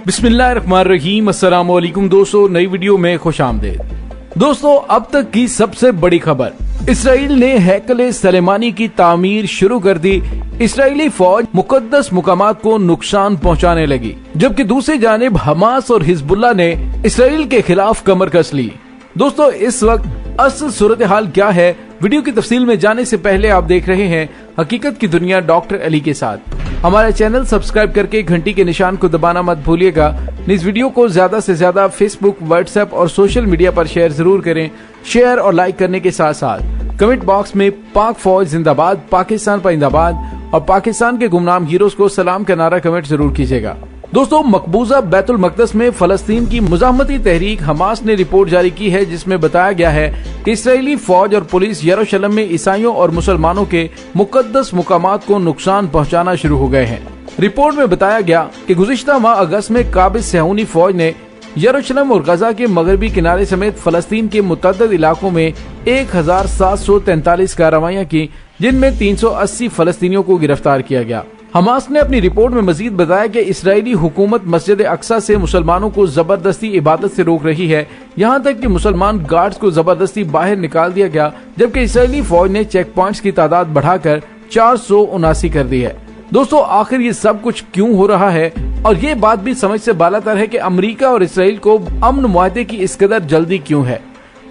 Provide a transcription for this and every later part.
बिस्मिल्लाहिर्रहमानिर्रहीम। अस्सलाम वालेकुम दोस्तों, नई वीडियो में खुश आमदीद। दोस्तों, अब तक की सबसे बड़ी खबर, इसराइल ने हैकल सलेमानी की तामीर शुरू कर दी। इसराइली फौज मुकद्दस मुकामात को नुकसान पहुंचाने लगी, जबकि दूसरी जानिब हमास और हिजबुल्लाह ने इसराइल के खिलाफ कमर कस ली। दोस्तों, इस वक्त असल सूरत हाल क्या है, वीडियो की तफसील में जाने से पहले आप देख रहे हैं हकीकत की दुनिया डॉक्टर अली के साथ। हमारा चैनल सब्सक्राइब करके घंटी के निशान को दबाना मत भूलिएगा। इस वीडियो को ज्यादा से ज्यादा फेसबुक, व्हाट्सएप और सोशल मीडिया पर शेयर जरूर करें। शेयर और लाइक करने के साथ साथ कमेंट बॉक्स में पाक फौज जिंदाबाद, पाकिस्तान पाइंदाबाद और पाकिस्तान के गुमनाम हीरोज को सलाम का नारा कमेंट जरूर कीजिएगा। दोस्तों, मकबूजा बैतुल मकदस में फलस्तीन की मुजाहमती तहरीक हमास ने रिपोर्ट जारी की है, जिसमें बताया गया है कि इसराइली फौज और पुलिस यरूशलेम में ईसाइयों और मुसलमानों के मुकद्दस मुकामात को नुकसान पहुंचाना शुरू हो गए हैं। रिपोर्ट में बताया गया कि गुज़िश्ता माह अगस्त में काबिज सहूनी फौज ने यरूशलेम और गजा के मगरबी किनारे समेत फलस्तीन के मुतअद्दिद इलाकों में 1743 कार्रवाइयां की, जिनमें 380 फलस्तीनियों को गिरफ्तार किया गया। हमास ने अपनी रिपोर्ट में मजीद बताया कि इसराइली हुकूमत मस्जिद अक्सा से मुसलमानों को जबरदस्ती इबादत से रोक रही है, यहाँ तक कि मुसलमान गार्ड्स को जबरदस्ती बाहर निकाल दिया गया, जबकि इसराइली फौज ने चेक पॉइंट्स की तादाद बढ़ाकर 479 कर दी है। दोस्तों, आखिर ये सब कुछ क्यों हो रहा है, और ये बात भी समझ से बालातर है कि अमेरिका और इसराइल को अमन मुआहदे की इस कदर जल्दी क्यों है।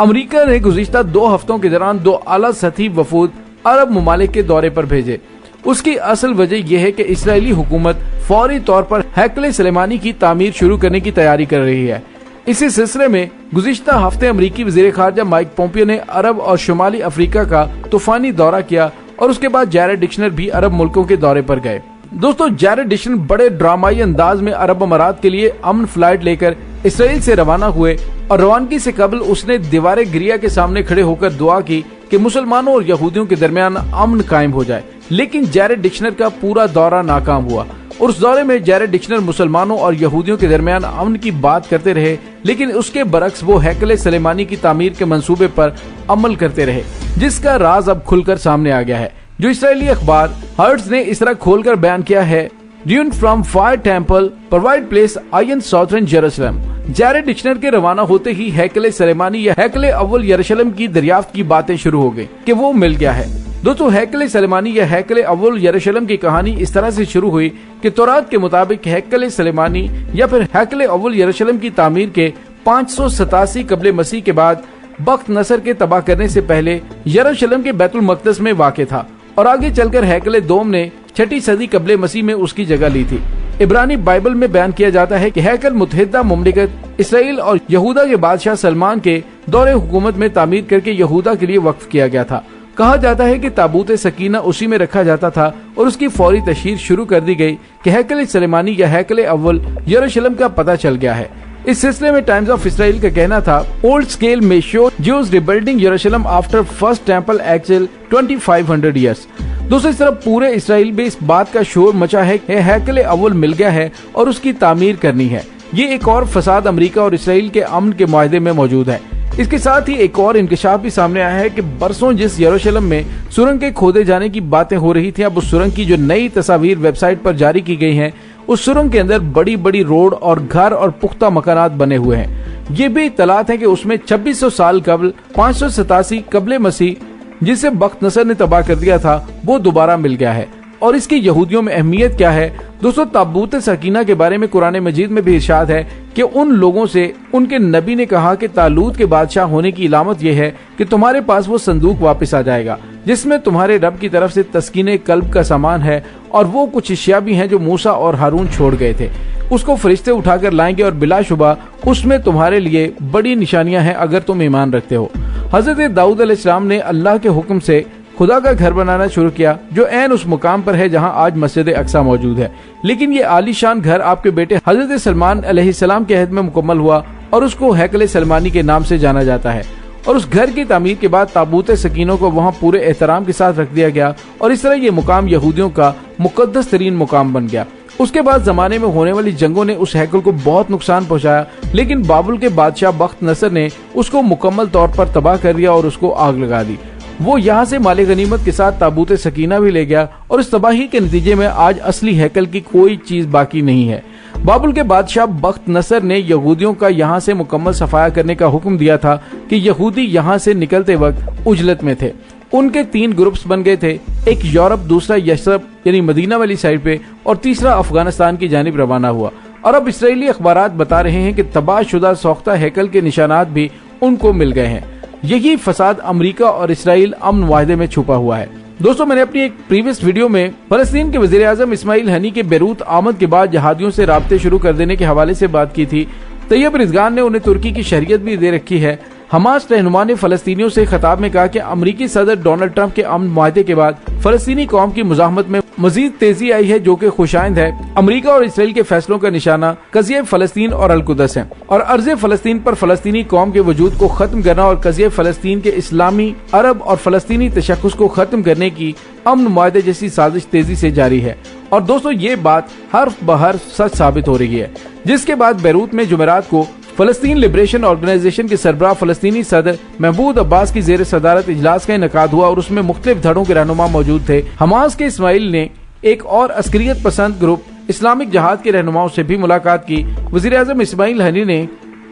अमेरिका ने गुज़िश्ता 2 हफ्तों के दौरान 2 आला सतही वफूद अरब ममालिक के दौरे पर भेजे। उसकी असल वजह यह है कि इसराइली हुकूमत फौरी तौर पर हैकल सलेमानी की तामीर शुरू करने की तैयारी कर रही है। इसी सिलसिले में गुज़िश्ता हफ्ते अमरीकी वज़ीर ख़ारजा माइक पोम्पियो ने अरब और शुमाली अफ्रीका का तूफानी दौरा किया, और उसके बाद जैरेड डिक्शनर भी अरब मुल्कों के दौरे पर गए। दोस्तों, जैरेड डिक्शनर बड़े ड्रामाई अंदाज में अरब अमारात के लिए अमन फ्लाइट लेकर इसराइल से रवाना हुए, और रवानगी से कबल उसने दीवार गिरिया के सामने खड़े होकर दुआ की कि मुसलमानों और यहूदियों के दरमियान अमन कायम हो जाए। लेकिन जैरेड डिक्शनर का पूरा दौरा नाकाम हुआ, और उस दौरे में जैरेड डिक्शनर मुसलमानों और यहूदियों के दरमियान अमन की बात करते रहे, लेकिन उसके बरक्स वो हैकल सलेमानी की तामीर के मंसूबे पर अमल करते रहे, जिसका राज अब खुलकर सामने आ गया है। जो इसराइली अखबार हर्ट्ज ने इस तरह खोलकर बयान किया है, dune from fire temple provide place in southern Jerusalem. Jared डिक्शनर के रवाना होते ही हैकल सलेमानी या हैकल अव्वल यरूशलेम की दरियाफ्त की बातें शुरू हो गई कि वो मिल गया है। दोस्तों, हैकल सलेमानी या हैकल अव्वल यरूशलेम की कहानी इस तरह से शुरू हुई कि तौरात के मुताबिक हैकल सलेमानी या फिर हैकल अव्वल यरूशलेम की तामीर के 587 कबल मसीह के बाद बख्त नसर के तबाह करने से पहले यरूशलेम के बैतुल मकदस में वाक़ था, और आगे चलकर हैकल दोम ने 6ठी सदी कबल मसीह में उसकी जगह ली थी। इब्रानी बाइबल में बयान किया जाता है कि हैकल मुत्तहिदा मुमलिकत इसराइल और यहूदा के बादशाह सलमान के दौरे हुकूमत में तामीर करके यहूदा के लिए वक्फ किया गया था। कहा जाता है कि ताबूत सकीना उसी में रखा जाता था, और उसकी फौरी तशहीर शुरू कर दी गई कि हैकल सलेमानी या हैकल अव्वल यरूशलेम का पता चल गया है। इस सिलसिले में टाइम्स ऑफ इसराइल का कहना था, ओल्ड स्केल में शो ज्यूज रिबिल्डिंग यरूशलेम after first temple actual 2500 years. दोस्तों, इस तरह पूरे इसराइल में इस बात का शोर मचा है कि हैकल अव्वल मिल गया है और उसकी तामीर करनी है। ये एक और फसाद अमेरिका और इसराइल के अमन के मुआहदे में मौजूद है। इसके साथ ही एक और इंकशाफ भी सामने आया है कि बरसों जिस यरूशलेम में सुरंग के खोदे जाने की बातें हो रही थी, अब उस सुरंग की जो नई तस्वीर वेबसाइट पर जारी की गई हैं, उस सुरंग के अंदर बड़ी बड़ी रोड और घर और पुख्ता मकानात बने हुए हैं। ये भी इत्तलात है कि उसमें 2600 साल कबल 587 कबल मसीह जिसे बख्त नसर ने तबाह कर दिया था, वो दोबारा मिल गया है। और इसकी यहूदियों में अहमियत क्या है? दोस्तों, ताबूत सकीना के बारे में कुरान मजीद में भी इरशाद है कि उन लोगों से उनके नबी ने कहा कि तालूत के बादशाह होने की इलामत यह है कि तुम्हारे पास वो संदूक वापस आ जाएगा, जिसमें तुम्हारे रब की तरफ से तस्कीने कल्ब का सामान है, और वो कुछ अशिया भी हैं जो मूसा और हारून छोड़ गए थे। उसको फरिश्ते उठाकर लाएंगे, और बिलाशुबा उसमें तुम्हारे लिए बड़ी निशानियां हैं अगर तुम ईमान रखते हो। हजरत दाऊद अलैहिस्सलाम ने अल्लाह के हुक्म से खुदा का घर बनाना शुरू किया, जो ऐन उस मुकाम पर है जहां आज मस्जिद अक्सा मौजूद है। लेकिन ये आलीशान घर आपके बेटे हजरत सलमान अलैहिस्सलाम के अहद में मुकम्मल हुआ, और उसको हैकल सलमानी के नाम से जाना जाता है। और उस घर की तामीर के बाद ताबूत सकीनों को वहाँ पूरे एहतराम के साथ रख दिया गया, और इस तरह ये मुकाम यहूदियों का मुकद्दस तरीन मुकाम बन गया। उसके बाद जमाने में होने वाली जंगों ने उस हैकल को बहुत नुकसान पहुंचाया, लेकिन बाबुल के बादशाह बख्त नसर ने उसको मुकम्मल तौर पर तबाह कर दिया और उसको आग लगा दी। वो यहाँ से माल गनीमत के साथ ताबूत सकीना भी ले गया और इस तबाही के नतीजे में आज असली हैकल की कोई चीज बाकी नहीं है। बाबुल के बादशाह बख्त नसर ने यहूदियों का यहाँ से मुकम्मल सफाया करने का हुक्म दिया था कि यहूदी यहाँ से निकलते वक्त उजलत में थे। उनके 3 ग्रुप्स बन गए थे, एक यूरोप, दूसरा यशरब यानी मदीना वाली साइड पे और तीसरा अफगानिस्तान की जानिब रवाना हुआ। और अब इसराइली अखबारात बता रहे हैं कि तबाहशुदा सौख्ता हैकल के निशानात भी उनको मिल गए हैं। यही फसाद अमेरिका और इसराइल अमन मुआहदे में छुपा हुआ है। दोस्तों, मैंने अपनी एक प्रीवियस वीडियो में फलस्तीन के वजीर आजम इस्माइल हनी के बेरूत आमद के बाद जहादियों से राब्ते शुरू कर देने के हवाले से बात की थी। तैयब रिजगान ने उन्हें तुर्की की शरीयत भी दे रखी है। हमास रहनुमा ने फलस्तीनियों से खिताब में कहा कि अमरीकी सदर डोनाल्ड ट्रंप के अमन मुआहदे के बाद फलस्तीनी कौम की मुजाहमत में मजीद तेजी आई है, जो कि खुशाइंद है। अमरीका और इसराइल के फैसलों का निशाना कज़िया फलस्तीन और अल-कुदस है और अर्ज़े फलस्तीन पर फलस्तीनी कौम के वजूद को खत्म करना और कज़िया फलस्तीन के इस्लामी, अरब और फलस्तीनी तशख्खुस को खत्म करने की अमन मुआहदे जैसी साजिश तेजी से जारी है। और दोस्तों, ये बात हर्फ बहर्फ सच साबित हो रही है, जिसके बाद बैरूत में जुमेरात को फलस्तीन लिबरेशन ऑर्गेनाइजेशन के सरबराह फलस्तीनी सदर महमूद अब्बास की जेर सदारत इजलास का इनकाद हुआ और उसमें मुख्तलिफ धड़ों के रहनुमा मौजूद थे। हमास के इस्माइल ने एक और अस्करियत पसंद ग्रुप इस्लामिक जहाद के रहनुमाओं से भी मुलाकात की। वजीर आजम इस्माइल हनी ने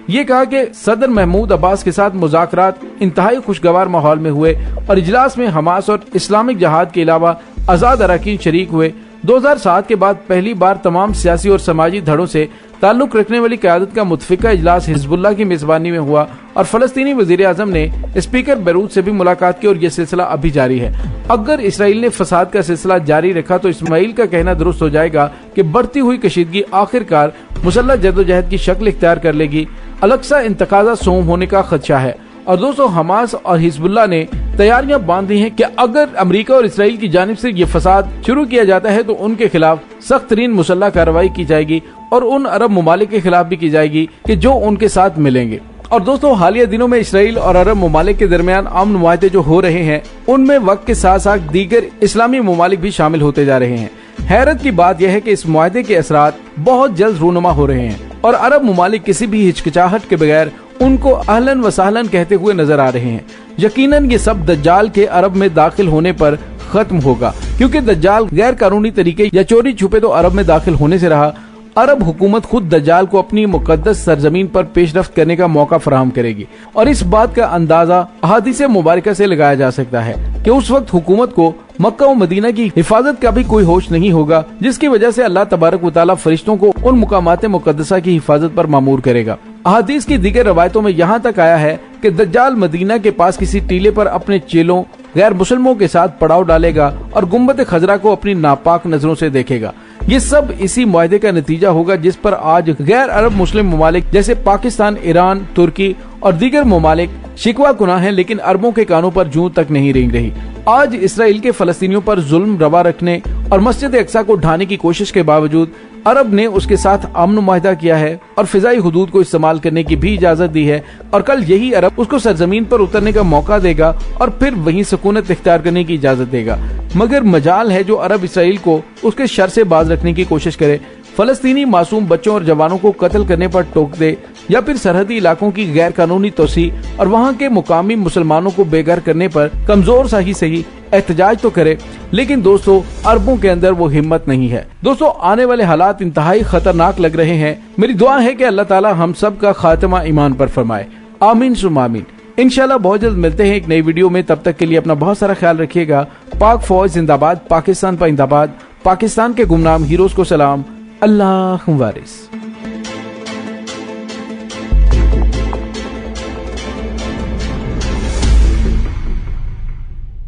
ये कहा कि सदर महमूद अब्बास के साथ मुज़ाकरात इंतहाई खुशगवार माहौल में हुए और इजलास में हमास और इस्लामिक जहाद के अलावा आज़ाद अरकान शरीक हुए। 2007 के बाद पहली बार तमाम सियासी और समाजी धड़ों से ताल्लुक रखने वाली क़यादत का मुतफिका इजलास हिजबुल्लाह की मेजबानी में हुआ और फलस्तीनी वजीर आजम ने स्पीकर बैरूत से भी मुलाकात की और यह सिलसिला अभी जारी है। अगर इसराइल ने फसाद का सिलसिला जारी रखा तो इस्माइल का कहना दुरुस्त हो जाएगा कि बढ़ती हुई कशीदगी आखिरकार मुसल्लह जद्दोजहद की शक्ल इख्तियार कर लेगी। अलग-सा इंतकाजा सोम होने का खदशा है। और दोस्तों, हमास और हिजबुल्लाह ने तैयारियां बांध दी हैं कि अगर अमेरिका और इसराइल की जानिब से ये फसाद शुरू किया जाता है तो उनके खिलाफ सख्त तरीन मुसल्लह कार्रवाई की जाएगी और उन अरब ममालिक के खिलाफ भी की जाएगी कि जो उनके साथ मिलेंगे। और दोस्तों, हालिया दिनों में इसराइल और अरब ममालिक के दरमियान अमन मुआहदे जो हो रहे हैं उनमें वक्त के साथ साथ दीगर इस्लामी ममालिक भी शामिल होते जा रहे हैं। हैरत की बात यह है कि इस मुआहदे के असरात बहुत जल्द रूनुमा हो रहे हैं और अरब ममालिक किसी भी हिचकिचाहट के बगैर उनको अहलन व सहलन कहते हुए नजर आ रहे हैं। यकीनन ये सब दज्जाल के अरब में दाखिल होने पर खत्म होगा, क्योंकि दज्जाल गैर कानूनी तरीके या चोरी छुपे तो अरब में दाखिल होने से रहा। अरब हुकूमत खुद दज्जाल को अपनी मुकद्दस सरजमीन पर पेशरफ्त करने का मौका फराहम करेगी और इस बात का अंदाजा अहादीसे मुबारका से लगाया जा सकता है कि उस वक्त हुकूमत को मक्का और मदीना की हिफाजत का भी कोई होश नहीं होगा, जिसकी वजह से अल्लाह तबारक व तआला फरिश्तों को उन मुकामात मुकद्दसा की हिफाजत पर मामूर करेगा। अहादीस की दीगर रवायतों में यहाँ तक आया है कि दज्जाल मदीना के पास किसी टीले पर अपने चेलों गैर मुसलमों के साथ पड़ाव डालेगा और गुम्बद खजरा को अपनी नापाक नजरों से देखेगा। ये सब इसी मुआहदे का नतीजा होगा जिस पर आज गैर अरब मुस्लिम ममालिक जैसे पाकिस्तान, ईरान, तुर्की और दीगर ममालिक शिकवा कुना है, लेकिन अरबों के कानों पर जूं तक नहीं रेंग रही। आज इसराइल के फलस्तीनियों पर जुल्म रवा रखने और मस्जिद अक्सा को ढाने की कोशिश के बावजूद अरब ने उसके साथ अमन मुआहदा किया है और फिजाई हुदूद को इस्तेमाल करने की भी इजाजत दी है और कल यही अरब उसको सरजमीन पर उतरने का मौका देगा और फिर वहीं सुकूनत इख्तियार करने की इजाजत देगा। मगर मजाल है जो अरब इसराइल को उसके शर से बाज रखने की कोशिश करे, फलस्तीनी मासूम बच्चों और जवानों को कत्ल करने पर टोक दे या फिर सरहदी इलाकों की गैर कानूनी तोसी और वहाँ के मुकामी मुसलमानों को बेघर करने पर कमजोर सा ही सही एहतजाज तो करे, लेकिन दोस्तों अरबों के अंदर वो हिम्मत नहीं है। दोस्तों, आने वाले हालात इंतहाई खतरनाक लग रहे हैं। मेरी दुआ है कि अल्लाह ताला हम सब का खात्मा ईमान पर फरमाए। आमीन सुम आमीन। इंशाल्लाह बहुत जल्द मिलते हैं एक नई वीडियो में। तब तक के लिए अपना बहुत सारा ख्याल रखिएगा। पाक फौज जिंदाबाद, पाकिस्तान पाइंदाबाद, पाकिस्तान के गुमनाम हीरोज को सलाम। अल्लाह वारिस।